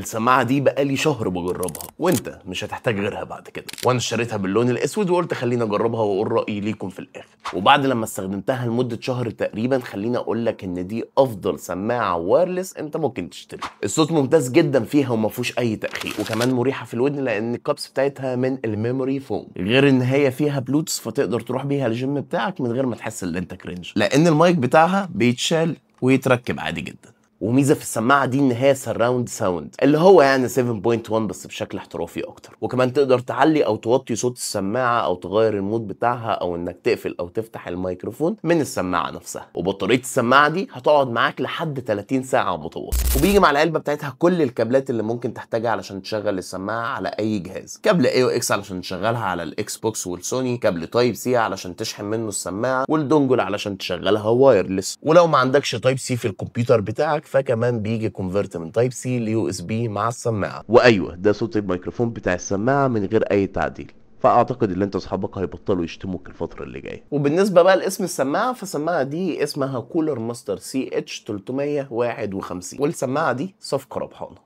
السماعه دي بقالي شهر بجربها، وانت مش هتحتاج غيرها بعد كده. وانا اشتريتها باللون الاسود وقلت خليني اجربها واقول رايي ليكم في الاخر. وبعد لما استخدمتها لمده شهر تقريبا، خليني اقول لك ان دي افضل سماعه وايرلس انت ممكن تشتري. الصوت ممتاز جدا فيها وما فيهوش اي تاخير، وكمان مريحه في الودن لان الكابس بتاعتها من الميموري فوم، غير ان هي فيها بلوتوث فتقدر تروح بيها الجيم بتاعك من غير ما تحس ان انت كرنج، لان المايك بتاعها بيتشال ويتركب عادي جدا. وميزه في السماعه دي ان هي سراوند ساوند، اللي هو يعني 7.1 بس بشكل احترافي اكتر. وكمان تقدر تعلي او توطي صوت السماعه او تغير المود بتاعها او انك تقفل او تفتح الميكروفون من السماعه نفسها. وبطاريه السماعه دي هتقعد معاك لحد 30 ساعه متواصل. وبيجي مع العلبه بتاعتها كل الكابلات اللي ممكن تحتاجها علشان تشغل السماعه على اي جهاز. كابل اي او اكس علشان تشغلها على الاكس بوكس والسوني، كابل تايب سي علشان تشحن منه السماعه، والدونجل علشان تشغلها وايرلس. ولو ما عندكش تايب سي في الكمبيوتر بتاعك فكمان بيجي كونفرت من تايب سي ليو اس بي مع السماعه. وايوه ده صوت الميكروفون بتاع السماعه من غير اي تعديل. فاعتقد ان انت اصحابك هيبطلوا يشتموك الفتره اللي جايه. وبالنسبه بقى لاسم السماعه، فالسماعه دي اسمها كولر ماستر سي اتش 351، والسماعه دي صفقه ربحانه.